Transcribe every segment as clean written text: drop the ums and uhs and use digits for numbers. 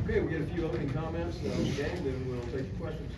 Okay, we get a few opening comments on the game, then we'll take your questions.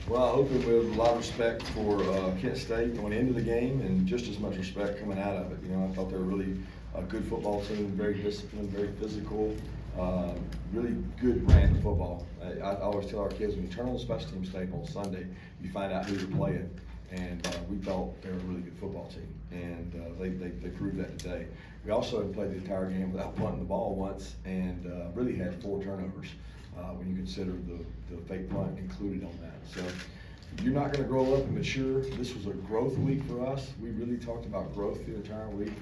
Well, I open with a lot of respect for Kent State going into the game and just as much respect coming out of it. You know, I thought they were really a good football team, very disciplined, very physical, really good brand of football. I always tell our kids, when you turn on the special teams tape on Sunday, you find out who you're playing. And we thought they were a really good football team, and they proved that today. We also played the entire game without punting the ball once, and really had 4 turnovers when you consider the fake punt included on that. So you're not going to grow up and mature. This was a growth week for us. We really talked about growth the entire week.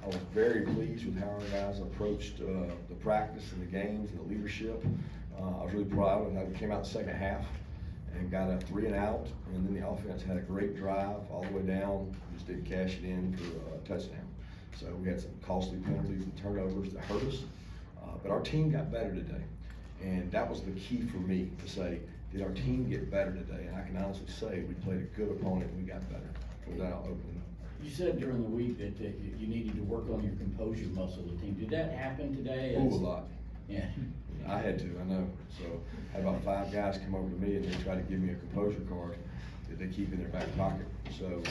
I was very pleased with how our guys approached the practice and the games and the leadership. I was really proud of how we came out in the second half and got a 3 and out, and then the offense had a great drive all the way down, just didn't cash it in for a touchdown. So we had some costly penalties and turnovers that hurt us, but our team got better today. And that was the key for me to say, did our team get better today? And I can honestly say we played a good opponent and we got better without opening up. You said during the week that you needed to work on your composure muscle of the team. Did that happen today? Ooh, a lot. Yeah. I had to, I know. So I had about 5 guys come over to me and they tried to give me a composure card that they keep in their back pocket. So,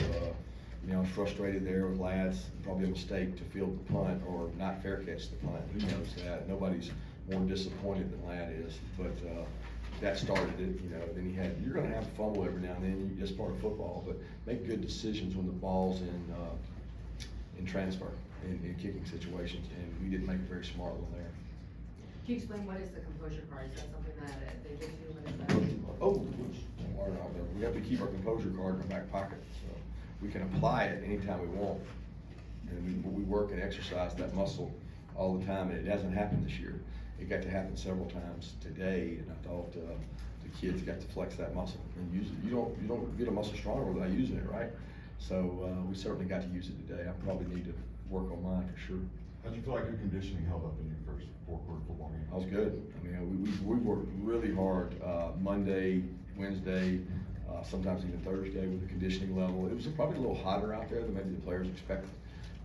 you know, I was frustrated there with lads. Probably a mistake to field the punt or not fair catch the punt. Who knows that? Nobody's more disappointed than lad is. But that started it, you know. Then you're going to have a fumble every now and then. That's part of football. But make good decisions when the ball's in transfer, in kicking situations. And we didn't make a very smart one there. Can you explain what is the composure card? Is that something that they give you? What is that? Oh, we have to keep our composure card in our back pocket, so we can apply it anytime we want. And we work and exercise that muscle all the time, and it hasn't happened this year. It got to happen several times today, and I thought the kids got to flex that muscle and use it. You don't get a muscle stronger without using it, right? So we certainly got to use it today. I probably need to work on mine for sure. How did you feel like your conditioning held up in your first 4-quarter football game? I was good. I mean, we worked really hard Monday, Wednesday, sometimes even Thursday with the conditioning level. It was probably a little hotter out there than maybe the players expected.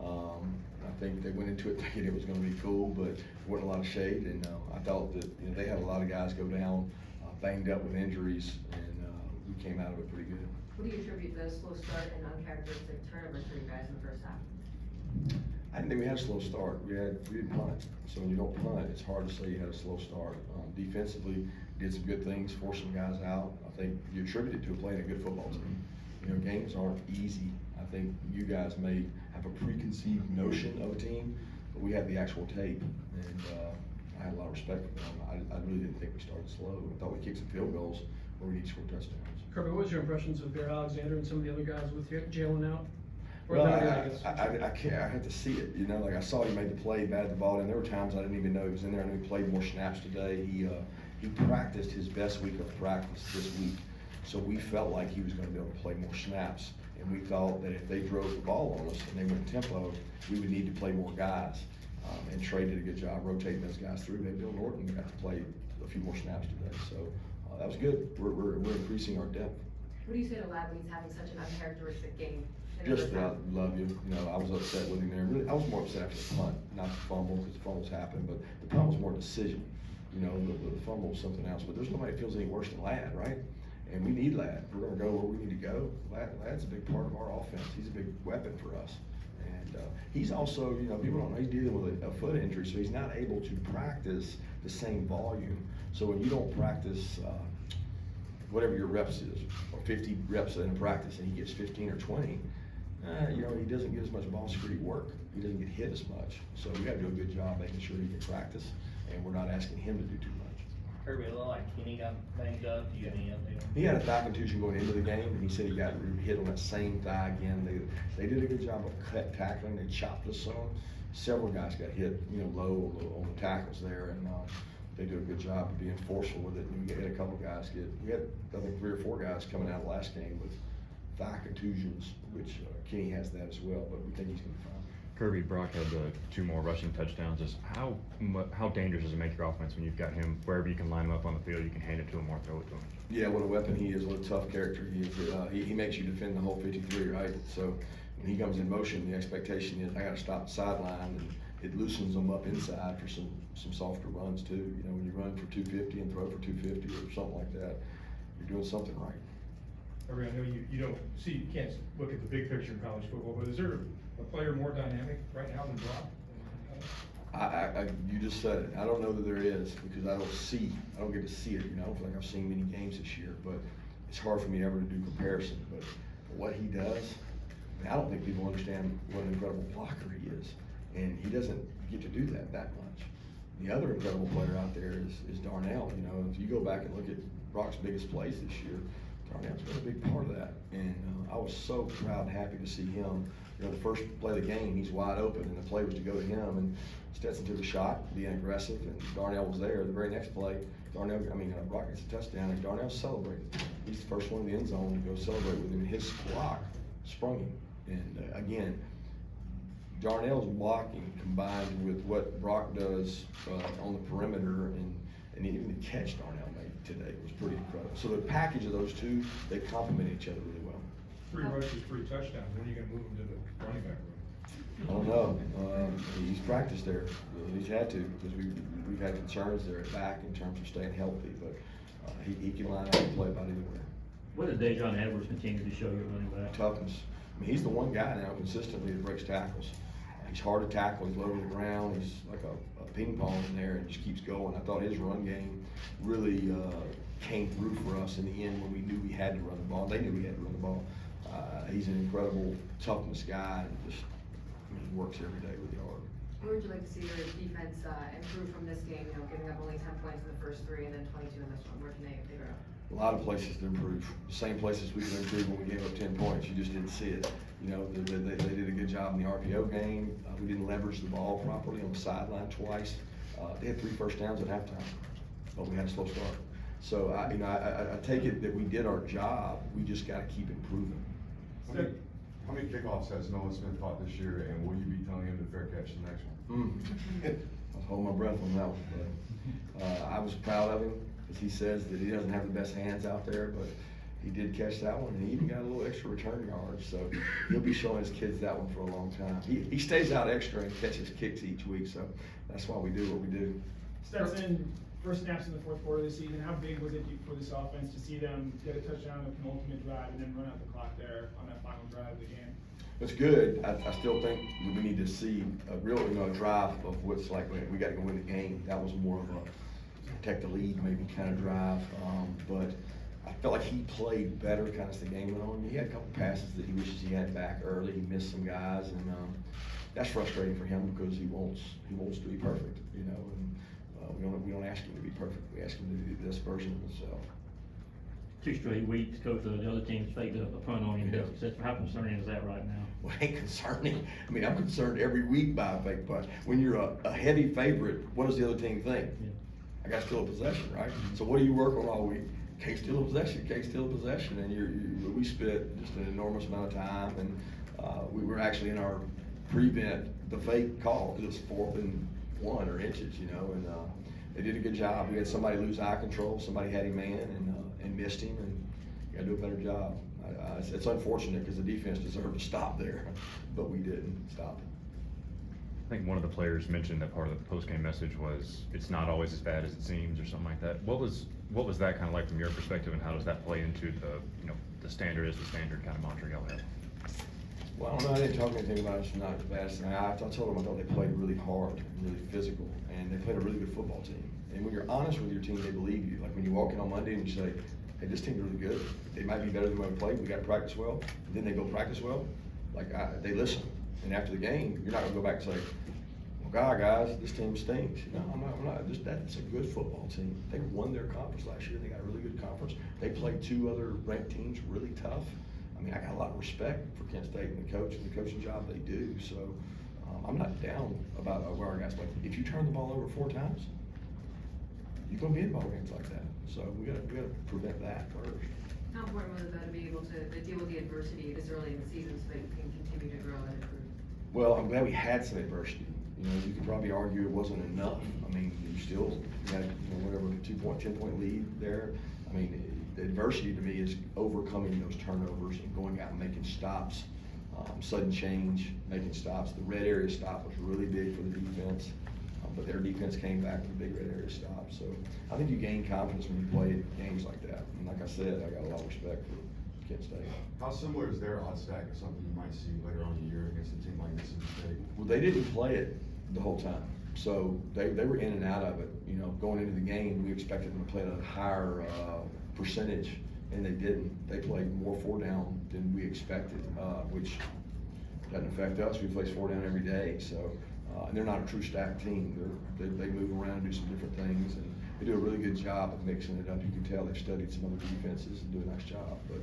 I think they went into it thinking it was going to be cool, but there wasn't a lot of shade. And I thought that they had a lot of guys go down banged up with injuries, and we came out of it pretty good. What do you attribute the slow start and uncharacteristic turnovers for you guys in the first half? I didn't think we had a slow start. We didn't punt. So when you don't punt, it's hard to say you had a slow start. Defensively, did some good things, forced some guys out. I think you attribute it to playing a good football team. You know, games aren't easy. I think you guys may have a preconceived notion of a team, but we had the actual tape, and I had a lot of respect for them. I really didn't think we started slow. I thought we kicked some field goals where we need to score touchdowns. Kirby, what was your impressions of Bear Alexander and some of the other guys with Jalen out? Well, I can't. I had to see it. You know, like I saw he made the play, batted the ball in. There were times I didn't even know he was in there. I knew he played more snaps today. He practiced his best week of practice this week, so we felt like he was going to be able to play more snaps. And we thought that if they drove the ball on us and they went tempo, we would need to play more guys. And Trey did a good job rotating those guys through. Then Bill Norton got to play a few more snaps today, so that was good. We're increasing our depth. What do you say to Lad when he's having such an uncharacteristic game? Just love you. You know, I was upset with him there. Really, I was more upset after the punt, not the fumble, because the fumbles happened, but the punt was more decision. You know, the fumble was something else. But there's nobody that feels any worse than Lad, right? And we need Lad. We're going to go where we need to go. Lad's a big part of our offense. He's a big weapon for us. And he's also, you know, people don't know he's dealing with a foot injury, so he's not able to practice the same volume. So when you don't practice whatever your reps is, or 50 reps in practice, and he gets 15 or 20, you know, he doesn't get as much ball security work. He doesn't get hit as much. So we got to do a good job making sure he can practice, and we're not asking him to do too much. Kirby, it looked like Kenny got banged up. Do you have any update? He had a thigh contusion going into the game, and he said he got hit on that same thigh again. They did a good job of tackling. They chopped us some. Several guys got hit, you know, low on the tackles there, and they did a good job of being forceful with it. And we had a couple guys we had, I think, 3 or 4 guys coming out of the last game with thigh contusions, which Kenny has that as well, but we think he's going to be fine. Kirby, Brock had 2 more rushing touchdowns. Just how dangerous does it make your offense when you've got him wherever you can line him up on the field, you can hand it to him or throw it to him? Yeah, what a weapon he is, what a tough character he is. He makes you defend the whole 53, right? So when he comes in motion, the expectation is I got to stop the sideline it loosens them up inside for some softer runs too. You know, when you run for 250 and throw for 250 or something like that, you're doing something right. I know you don't see, you can't look at the big picture in college football, but is there a player more dynamic right now than Brock? You just said it. I don't know that there is because I don't get to see it. You know, I don't feel like I've seen many games this year, but it's hard for me ever to do comparison. But what he does, I don't think people understand what an incredible blocker he is, and he doesn't get to do that much. The other incredible player out there is Darnell. You know, if you go back and look at Brock's biggest plays this year, Darnell's been a big part of that, and I was so proud and happy to see him. You know, the first play of the game, he's wide open, and the play was to go to him, and Stetson took a shot, being aggressive, and Darnell was there. The very next play, Brock gets a touchdown, and Darnell celebrated. He's the first one in the end zone to go celebrate with him, and his block sprung him. And again, Darnell's blocking combined with what Brock does on the perimeter, and even the catch Darnell made today was pretty incredible. So the package of those two, they complement each other really well. 3 rushes, 3 touchdowns. When are you gonna move him to the running back room? I don't know. He's practiced there. He's had to because we've had concerns there at back in terms of staying healthy. But he can line up and play about anywhere. What does Dejon Edwards continue to show you at running back? Toughness. I mean, he's the one guy now consistently that breaks tackles. He's hard to tackle. He's low to the ground. He's like a ping pong in there and just keeps going. I thought his run game really came through for us in the end when we knew we had to run the ball. They knew we had to run the ball. He's an incredible toughness guy, and just he works every day really hard. Where would you like to see your defense improve from this game, you know, giving up only 10 points in the first 3 and then 22 in this one? Where can they grow? A lot of places to improve. The same places we could improve when we gave up 10 points. You just didn't see it. You know, they did a good job in the RPO game. We didn't leverage the ball properly on the sideline twice. They had 3 first downs at halftime, but we had a slow start. So I take it that we did our job. We just got to keep improving. How many kickoffs has Nolan Smith caught this year, and will you be telling him to fair catch the next one? I was holding my breath on that one, but I was proud of him because he says that he doesn't have the best hands out there, but he did catch that one, and he even got a little extra return yards. So he'll be showing his kids that one for a long time. He stays out extra and catches kicks each week, so that's why we do what we do. Stetson, first snaps in the fourth quarter of the season, how big was it for this offense to see them get a touchdown on the penultimate drive and then run out the clock there on that final drive of the game? It's good. I still think we need to see a real, drive of what's like, we got to go win the game. That was more of a protect the lead maybe kind of drive. But I felt like he played better kind of as the game went on. He had a couple passes that he wishes he had back early. He missed some guys, and that's frustrating for him because he wants to be perfect, and we don't ask him to be perfect. We ask him to be the best version of himself. 2 straight weeks, coach, the other team's faked a punt on you. Yeah. How concerning is that right now? Well, it ain't concerning. I mean, I'm concerned every week by a fake punt. When you're a heavy favorite, what does the other team think? Yeah. I got to steal a possession, right? So what do you work on all week? Can't steal a possession, and we spent just an enormous amount of time, and we were actually in our prevent the fake call because it was 4th and 1 or inches, and they did a good job. We had somebody lose eye control, somebody had him man and missed him, and you got to do a better job. It's unfortunate because the defense deserved to stop there, but we didn't stop it. I think one of the players mentioned that part of the post-game message was it's not always as bad as it seems or something like that. What was that kind of like from your perspective, and how does that play into the standard is the standard kind of mantra y'all have? Well, I don't know, I didn't talk anything about it's not as bad as I told them I thought they played really hard and really physical, and they played a really good football team. And when you're honest with your team, they believe you. Like when you walk in on Monday and you say, hey, this team's really good. They might be better than when we played. We got to practice well. And then they go practice well. They listen. And after the game, you're not going to go back and say, well, God, guys, this team stinks. I'm not. That's a good football team. They won their conference last year. They got a really good conference. They played 2 other ranked teams really tough. I mean, I got a lot of respect for Kent State and the coach and the coaching job they do. So I'm not down about where our guys play. If you turn the ball over 4 times, you're going to be in ball games like that. So we got to prevent that first. How important was it though to be able to deal with the adversity this early in the season so that you can continue to grow and improve? Well, I'm glad we had some adversity. You could probably argue it wasn't enough. I mean, you had whatever 10-point lead there. I mean, the adversity to me is overcoming those turnovers and going out and making stops. sudden change, making stops. The red area stop was really big for the defense, but their defense came back with a big red area stop. So I think you gain confidence when you play games like that. And like I said, I got a lot of respect for Kent State. How similar is their odd stack to something you might see later on in the year against a team like Mississippi State? Well, they didn't play it the whole time. So they were in and out of it. You know, going into the game, we expected them to play at a higher percentage, and they didn't. They played more 4 down than we expected, which doesn't affect us. We play 4 down every day. So, and they're not a true stack team. They move around and do some different things, and they do a really good job of mixing it up. You can tell they've studied some other defenses and do a nice job. But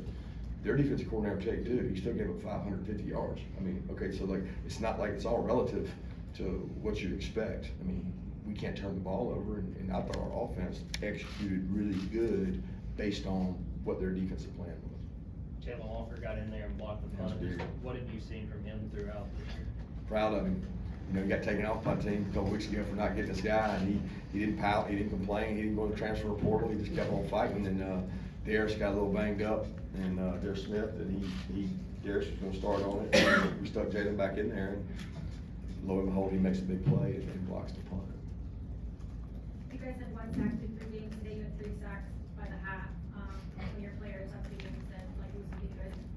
their defensive coordinator, tell you too, he still gave up 550 yards. I mean, okay, so like it's not like it's all relative to what you expect. I mean, we can't turn the ball over, and I thought our offense executed really good based on what their defensive plan was. Jalen Walker got in there and blocked the punt. That's big. What have you seen from him throughout the year? Proud of him. You know, he got taken off by a team a couple weeks ago for not getting this guy, and he didn't pout, he didn't complain, he didn't go to the transfer portal, he just kept on fighting, and Darius got a little banged up, and Darius Smith, and Darius was gonna start on it, and we stuck Jalen back in there, and lo and behold, he makes a big play and blocks the punt. You guys had 1 sack through 3 games, today you had 3 sacks by the half. When your players after the game said, like, it was something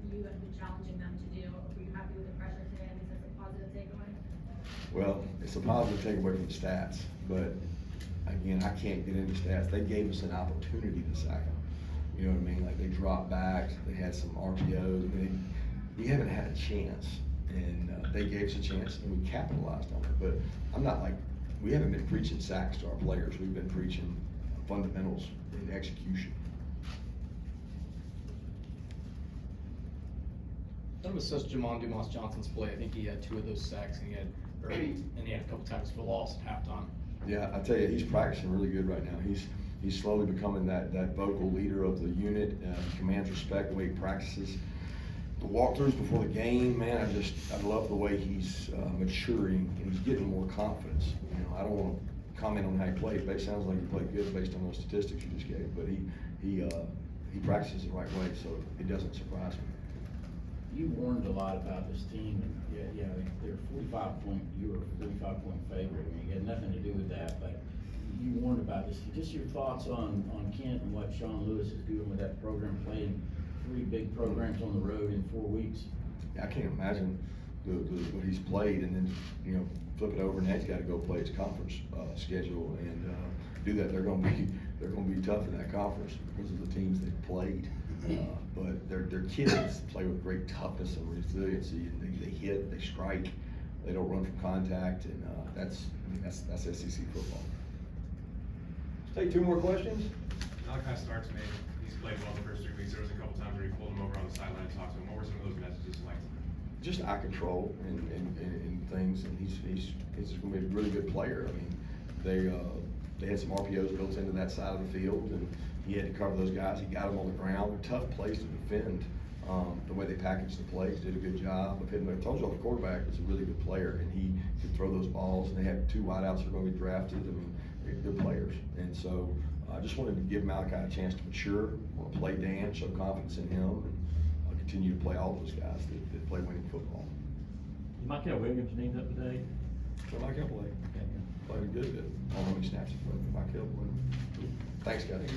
you had been challenging them to do. Were you happy with the pressure today? I mean, that's a positive takeaway? Well, it's a positive takeaway from the stats, but again, I can't get into stats. They gave us an opportunity to sack them. You know what I mean? Like, they dropped back, they had some RPOs. I mean, we haven't had a chance, and they gave us a chance, and we capitalized on it. But I'm not like, we haven't been preaching sacks to our players. We've been preaching fundamentals and execution. That was such Jamon Dumas Johnson's play. I think he had 2 of those sacks, and he had a couple times for loss at halftime. Yeah, I tell you, he's practicing really good right now. He's slowly becoming that vocal leader of the unit. He commands respect the way he practices. The walkthroughs before the game, man, I love the way he's maturing, and he's getting more confidence. You know, I don't want to comment on how he played, but it sounds like he played good based on those statistics you just gave. But he practices the right way, so it doesn't surprise me. You warned a lot about this team, and they're 45-point, you were a 45-point favorite. I mean, it had nothing to do with that, but you warned about this. Just your thoughts on Kent and what Sean Lewis is doing with that program, playing 3 big programs on the road in 4 weeks. I can't imagine what he's played, and then, you know, flip it over, and he's got to go play his conference schedule and do that. They're going to be tough in that conference because of the teams they've played. But their kids play with great toughness and resiliency, and they hit, they strike, they don't run from contact, and that's SEC football. Let's take 2 more questions. Malachi Starks he's played well the first 3 weeks. There was a couple times where he pulled him over on the sideline and talked to him. What were some of those messages like? Just eye control and things, and he's going to be a really good player. I mean, they had some RPOs built into that side of the field, and he had to cover those guys. He got them on the ground. They're tough plays to defend. The way they packaged the plays, did a good job of hitting. I told you, the quarterback is a really good player, and he could throw those balls. And they have 2 wideouts that are going to be drafted. I mean, they're good players, and so I just wanted to give Malachi a chance to mature, want to play Dan, show confidence in him, and continue to play all those guys that play winning football. Michael Williams named up today. So Michael played a good bit. I don't know how many snaps he played, but Michael played. Thanks, guys.